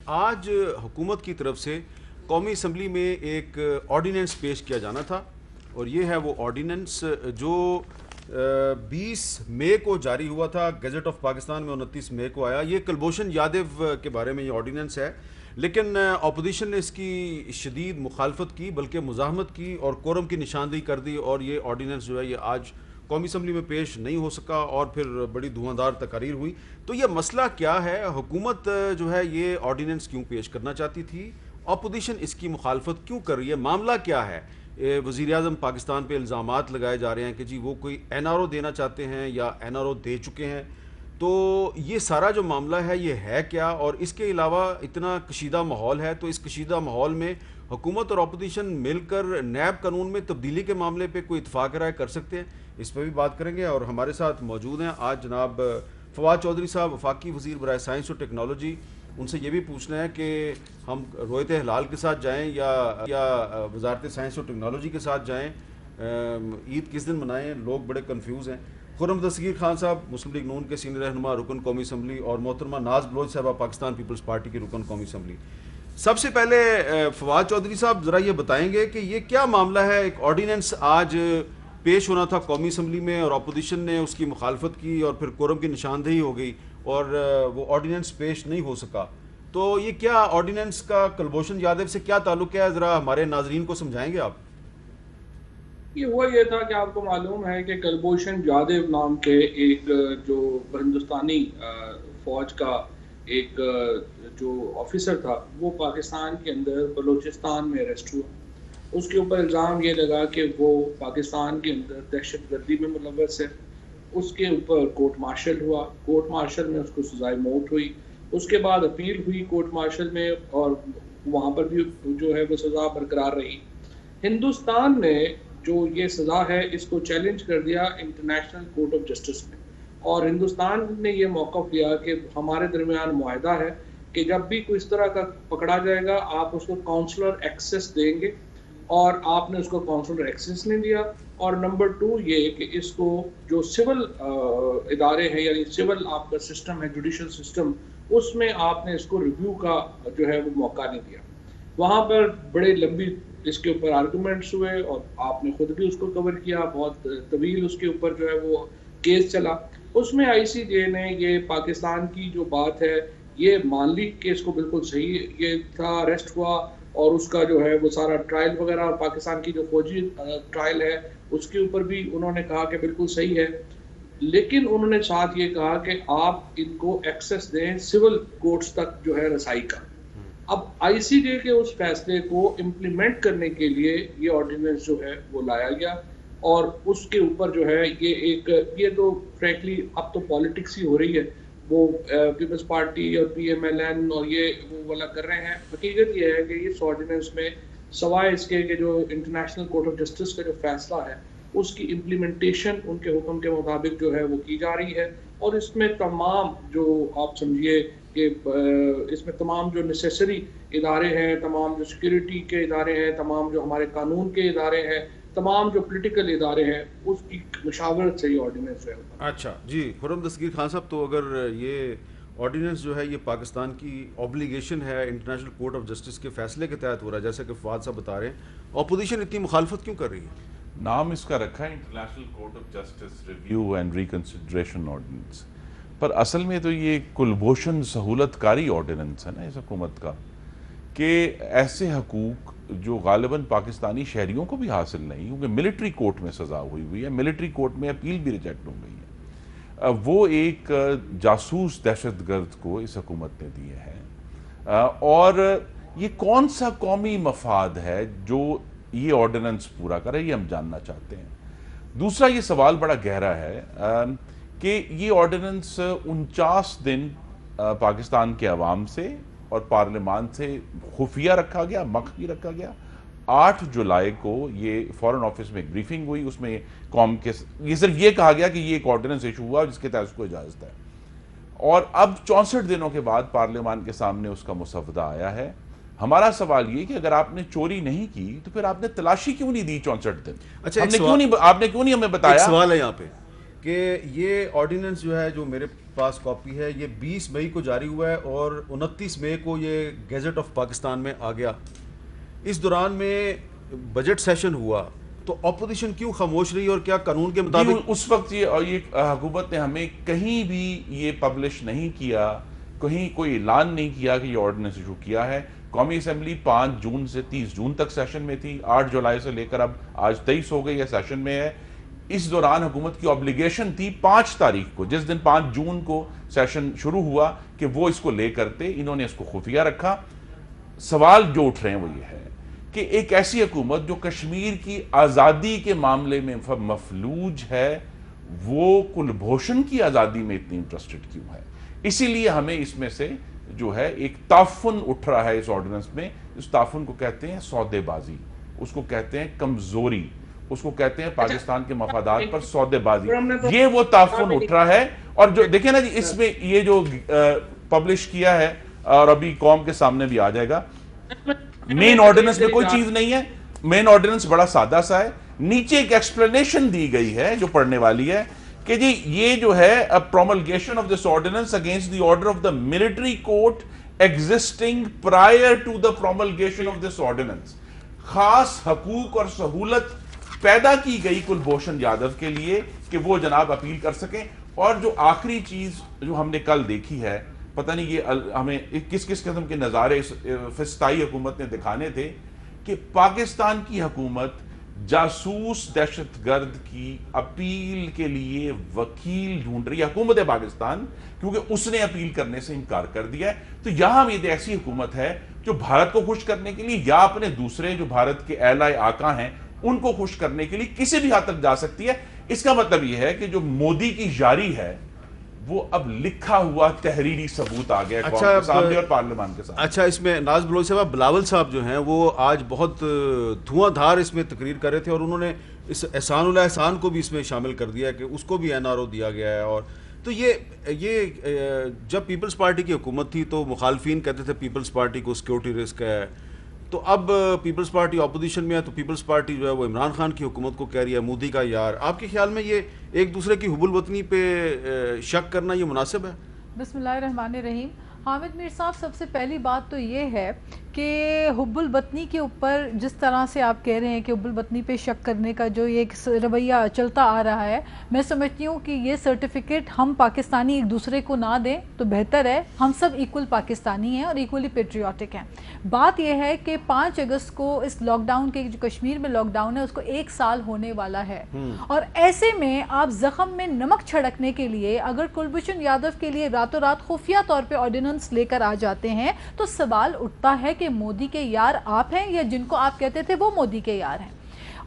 آج حکومت کی طرف سے قومی اسمبلی میں ایک آرڈیننس پیش کیا جانا تھا، اور یہ ہے وہ آرڈیننس جو 20 مئی کو جاری ہوا تھا، گیزٹ آف پاکستان میں 29 مئی کو آیا۔ یہ کلبھوشن یادو کے بارے میں یہ آرڈیننس ہے، لیکن اپوزیشن نے اس کی شدید مخالفت کی، بلکہ مزاحمت کی اور کورم کی نشاندہی کر دی، اور یہ آرڈیننس جو ہے یہ آج قومی اسمبلی میں پیش نہیں ہو سکا، اور پھر بڑی دھواں تقاریر ہوئی۔ تو یہ مسئلہ کیا ہے؟ حکومت جو ہے یہ آرڈیننس کیوں پیش کرنا چاہتی تھی؟ اپوزیشن اس کی مخالفت کیوں کر رہی ہے؟ معاملہ کیا ہے؟ وزیر اعظم پاکستان پہ الزامات لگائے جا رہے ہیں کہ جی وہ کوئی این آر او دینا چاہتے ہیں یا این آر او دے چکے ہیں۔ تو یہ سارا جو معاملہ ہے یہ ہے کیا؟ اور اس کے علاوہ اتنا کشیدہ ماحول ہے، تو اس کشیدہ ماحول میں حکومت اور اپوزیشن مل کر نیب قانون میں تبدیلی کے معاملے پہ کوئی اتفاق رائے کر سکتے ہیں؟ اس پہ بھی بات کریں گے، اور ہمارے ساتھ موجود ہیں آج جناب فواد چودھری صاحب، وفاقی وزیر برائے سائنس اور ٹیکنالوجی۔ ان سے یہ بھی پوچھنا ہے کہ ہم رویت ہلال کے ساتھ جائیں یا وزارت سائنس اور ٹیکنالوجی کے ساتھ جائیں، عید کس دن منائیں؟ لوگ بڑے کنفیوز ہیں۔ خرم دستگیر خان صاحب، مسلم لیگ نون کے سینئر رہنما، رکن قومی اسمبلی، اور محترمہ ناز بلوچ صاحبہ، پاکستان پیپلز پارٹی کے رکن قومی اسمبلی۔ سب سے پہلے فواد چودھری صاحب ذرا یہ بتائیں گے کہ یہ کیا معاملہ ہے؟ ایک آرڈیننس آج پیش ہونا تھا قومی اسمبلی میں، اور اپوزیشن نے اس کی مخالفت کی، اور پھر کورم کی نشاندہی ہو گئی، اور وہ آرڈیننس پیش نہیں ہو سکا۔ تو یہ کیا آرڈیننس کا کلبھوشن یادو سے کیا تعلق ہے؟ ذرا ہمارے ناظرین کو سمجھائیں گے آپ؟ یہ تھا کہ آپ کو معلوم ہے کہ کلبھوشن یادو نام کے ایک جو ہندوستانی فوج کا ایک جو آفیسر تھا، وہ پاکستان کے اندر بلوچستان میں اریسٹ ہوا۔ اس کے اوپر الزام یہ لگا کہ وہ پاکستان کے اندر دہشت گردی میں ملوث ہے۔ اس کے اوپر کورٹ مارشل ہوا، کورٹ مارشل میں اس کو سزائے موت ہوئی۔ اس کے بعد اپیل ہوئی کورٹ مارشل میں، اور وہاں پر بھی جو ہے وہ سزا برقرار رہی۔ ہندوستان نے جو یہ سزا ہے اس کو چیلنج کر دیا انٹرنیشنل کورٹ آف جسٹس میں، اور ہندوستان نے یہ موقف لیا کہ ہمارے درمیان معاہدہ ہے کہ جب بھی کوئی اس طرح کا پکڑا جائے گا آپ اس کو کاؤنسلر ایکسیس دیں گے، اور آپ نے اس کو کاؤنسلر ایکسیس نہیں دیا۔ اور نمبر 2 یہ کہ اس کو جو سول ادارے ہیں، یعنی سول آپ کا سسٹم ہے، جوڈیشل سسٹم، اس میں آپ نے اس کو ریویو کا جو ہے وہ موقع نہیں دیا۔ وہاں پر بڑے لمبی اس کے اوپر آرگومنٹس ہوئے، اور آپ نے خود بھی اس کو کور کیا، بہت طویل اس کے اوپر جو ہے وہ کیس چلا۔ اس میں آئی سی جے نے یہ پاکستان کی جو بات ہے یہ مان لی کہ اس کو بالکل صحیح یہ تھا، اریسٹ ہوا، اور اس کا جو ہے وہ سارا ٹرائل وغیرہ، اور پاکستان کی جو فوجی ٹرائل ہے اس کے اوپر بھی انہوں نے کہا کہ بالکل صحیح ہے۔ لیکن انہوں نے ساتھ یہ کہا کہ آپ ان کو ایکسیس دیں سول کورٹس تک جو ہے رسائی کا۔ اب آئی سی جے کے اس فیصلے کو امپلیمنٹ کرنے کے لیے یہ آرڈیننس جو ہے وہ لایا گیا، اور اس کے اوپر جو ہے یہ تو فرینکلی اب تو پالیٹکس ہی ہو رہی ہے۔ وہ پیپلز پارٹی اور پی ایم ایل این اور یہ وہ والا کر رہے ہیں۔ حقیقت یہ ہے کہ اس آرڈیننس میں سوائے اس کے کہ جو انٹرنیشنل کورٹ آف جسٹس کا جو فیصلہ ہے اس کی امپلیمنٹیشن ان کے حکم کے مطابق جو ہے وہ کی جا رہی ہے، اور اس میں تمام جو آپ سمجھیے کہ اس میں تمام جو نیسیسری ادارے ہیں، تمام جو سیکیورٹی کے ادارے ہیں، تمام جو ہمارے قانون کے ادارے ہیں، تمام جو پولیٹیکل ادارے ہیں، اس کی مشاورت سے یہ آرڈیننس ہے۔ اچھا جی، خرم دستگیر خان صاحب، تو اگر یہ آرڈیننس جو ہے یہ پاکستان کی اوبلیگیشن ہے، انٹرنیشنل کورٹ آف جسٹس کے فیصلے کے تحت ہو رہا ہے، جیسا کہ فواد صاحب بتا رہے ہیں، اپوزیشن اتنی مخالفت کیوں کر رہی ہے؟ نام اس کا رکھا ہے international court of justice review and reconsideration ordinance, پر اصل میں تو یہ کلبھوشن سہولت کاری آرڈیننس ہے نا اس حکومت کا، کہ ایسے حقوق جو غالباً پاکستانی شہریوں کو بھی حاصل نہیں، کیونکہ ملٹری کورٹ میں سزا ہوئی ہے، ملٹری کورٹ میں اپیل بھی ریجیکٹ ہو گئی ہے، وہ ایک جاسوس دہشت گرد کو اس حکومت نے دیے ہیں۔ اور یہ کون سا قومی مفاد ہے جو یہ آرڈیننس پورا کرے، یہ ہم جاننا چاہتے ہیں۔ دوسرا یہ سوال بڑا گہرا ہے کہ یہ آرڈیننس 49 دن پاکستان کے عوام سے اور پارلیمان سے خفیہ رکھا گیا، مخفی رکھا گیا۔ 8 جولائی کو یہ فورن آفس میں ایک بریفنگ ہوئی، اس میں قوم کے یہ صرف یہ کہا گیا کہ یہ ایک آرڈیننس ایشو ہوا جس کے تحت اس کو اجازت ہے، اور اب 64 دنوں کے بعد پارلیمان کے سامنے اس کا مسودہ آیا ہے۔ ہمارا سوال یہ کہ اگر آپ نے چوری نہیں کی تو پھر آپ نے تلاشی کیوں نہیں دی 64 دن؟ اچھا، آپ نے کیوں نہیں ہمیں بتایا؟ ایک سوال ہے یہاں پہ کہ یہ آرڈیننس جو ہے جو میرے پاس کاپی ہے. یہ 20 مئی کو جاری ہوا ہے اور 29 مئی کو یہ گیزٹ آف پاکستان میں آ گیا. اس دوران میں بجٹ سیشن ہوا تو اپوزیشن کیوں خاموش رہی اور کیا قانون کے مطابق اس وقت یہ حکومت نے ہمیں کہیں بھی یہ پبلش نہیں کیا, کہیں کوئی اعلان نہیں کیا کہ یہ آرڈیننس ایشو کیا ہے. قومی اسمبلی 5 جون سے 30 جون تک سیشن میں تھی, 8 جولائی سے لے کر اب آج 23 ہو گئی ہے سیشن میں ہے. اس دوران حکومت کی اوبلیگیشن تھی 5 تاریخ کو, جس دن 5 جون کو سیشن شروع ہوا, کہ وہ اس کو لے کرتے. انہوں نے اس کو خفیہ رکھا. سوال جو اٹھ رہے ہیں وہ یہ ہے کہ ایک ایسی حکومت جو کشمیر کی آزادی کے معاملے میں مفلوج ہے, وہ کلبھوشن کی آزادی میں اتنی انٹرسٹڈ کیوں ہے؟ اسی لیے ہمیں اس میں سے جو ہے ایک تعفن اٹھ رہا ہے اس آرڈیننس میں. اس تعفن کو کہتے ہیں سودے بازی, اس کو کہتے ہیں کمزوری, اس کو کہتے ہیں پاکستان کے مفادات پر سودے بازی. یہ وہ تعفن اٹھ رہا ہے. اور جو دیکھیں نا جی, اس میں یہ جو پبلش کیا ہے اور ابھی قوم کے سامنے بھی آ جائے گا, مین آرڈیننس میں کوئی چیز نہیں ہے. مین آرڈیننس بڑا سادہ سا ہے. نیچے ایک ایکسپلینیشن دی گئی ہے جو پڑھنے والی ہے کہ جی یہ جو ہے promulgation of this ordinance against the order of the military court existing prior to the promulgation of this ordinance. خاص حقوق اور سہولت پیدا کی گئی کلبھوشن یادو کے لیے کہ وہ جناب اپیل کر سکیں. اور جو آخری چیز جو ہم نے کل دیکھی ہے, پتہ نہیں یہ ہمیں کس کس قسم کے نظارے اس فسطائی حکومت نے دکھانے تھے, کہ پاکستان کی حکومت جاسوس دہشت گرد کی اپیل کے لیے وکیل ڈھونڈ رہی ہے, حکومت پاکستان, کیونکہ اس نے اپیل کرنے سے انکار کر دیا ہے. تو یہاں یہ ایسی حکومت ہے جو بھارت کو خوش کرنے کے لیے یا اپنے دوسرے جو بھارت کے اعلی آقا ہیں ان کو خوش کرنے کے لیے کسی بھی حد تک جا سکتی ہے. اس کا مطلب یہ ہے کہ جو مودی کی یاری ہے وہ اب لکھا ہوا تحریری ثبوت آ گیا قوم کے سامنے اور پارلیمان کے سامنے. اچھا, اس میں ناز بلوچ صاحب, بلاول صاحب جو ہیں وہ آج بہت دھواں دھار اس میں تقریر کر رہے تھے اور انہوں نے اس احسان اللہ احسان کو بھی اس میں شامل کر دیا کہ اس کو بھی NRO دیا گیا ہے. اور تو یہ جب پیپلز پارٹی کی حکومت تھی تو مخالفین کہتے تھے پیپلز پارٹی کو سیکورٹی رسک ہے, تو اب پیپلز پارٹی اپوزیشن میں ہے تو پیپلز پارٹی جو ہے وہ عمران خان کی حکومت کو کہہ رہی ہے مودی کا یار. آپ کے خیال میں یہ ایک دوسرے کی حب الوطنی پہ شک کرنا یہ مناسب ہے؟ بسم اللہ الرحمن الرحیم. حامد میر صاحب, سب سے پہلی بات تو یہ ہے کہ حب الوطنی کے اوپر جس طرح سے آپ کہہ رہے ہیں کہ حب الوطنی پہ شک کرنے کا جو ایک رویہ چلتا آ رہا ہے, میں سمجھتی ہوں کہ یہ سرٹیفکیٹ ہم پاکستانی ایک دوسرے کو نہ دیں تو بہتر ہے. ہم سب ایکول پاکستانی ہیں اور ایکولی پیٹریوٹک ہیں. بات یہ ہے کہ 5 اگست کو اس لاک ڈاؤن کے جو کشمیر میں لاک ڈاؤن ہے اس کو 1 سال ہونے والا ہے, اور ایسے میں آپ زخم میں نمک چھڑکنے کے لیے اگر کلبھوشن یادو کے لیے راتوں رات خفیہ طور پہ آرڈیننس لے کر آ جاتے ہیں تو سوال اٹھتا ہے کہ مودی کے یار آپ ہیں یا جن کو آپ کہتے تھے وہ مودی کے یار ہیں.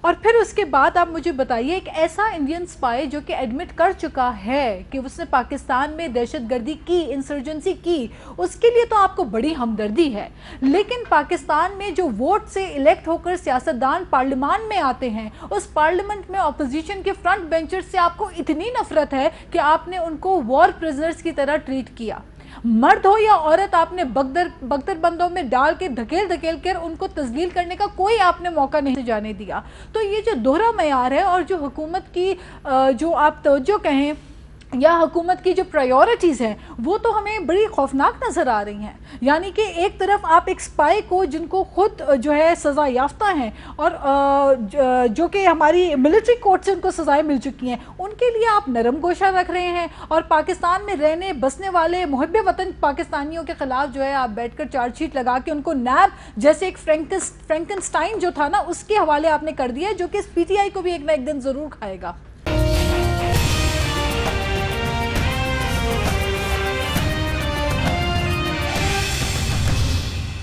اور پھر اس کے بعد آپ مجھے بتائیے, ایک ایسا انڈین سپائی جو کہ ایڈمٹ کر چکا ہے کہ اس نے پاکستان میں دہشت گردی کی, انسرجنسی کی, اس کے لیے تو آپ کو بڑی ہمدردی ہے, لیکن پاکستان میں جو ووٹ سے الیکٹ ہو کر سیاستدان پارلیمان میں آتے ہیں, اس پارلیمنٹ میں اپوزیشن کے فرنٹ بینچر سے آپ کو اتنی نفرت ہے کہ آپ نے ان کو وار پریزنرز کی طرح ٹریٹ کیا. مرد ہو یا عورت, آپ نے بگدر بندوں میں ڈال کے دھکیل کر ان کو تذلیل کرنے کا کوئی آپ نے موقع نہیں جانے دیا. تو یہ جو دوہرا معیار ہے اور جو حکومت کی جو آپ توجہ کہیں یا حکومت کی جو پرائیورٹیز ہیں وہ تو ہمیں بڑی خوفناک نظر آ رہی ہیں. یعنی کہ ایک طرف آپ ایک سپائی کو جن کو خود جو ہے سزا یافتہ ہیں اور جو کہ ہماری ملٹری کورٹ سے ان کو سزائیں مل چکی ہیں, ان کے لیے آپ نرم گوشہ رکھ رہے ہیں, اور پاکستان میں رہنے بسنے والے محب وطن پاکستانیوں کے خلاف جو ہے آپ بیٹھ کر چارج شیٹ لگا کے ان کو نیب جیسے ایک فرینکنسٹائن جو تھا نا اس کے حوالے آپ نے کر دیا, جو کہ اس PTI کو بھی ایک نہ ایک دن ضرور کھائے گا.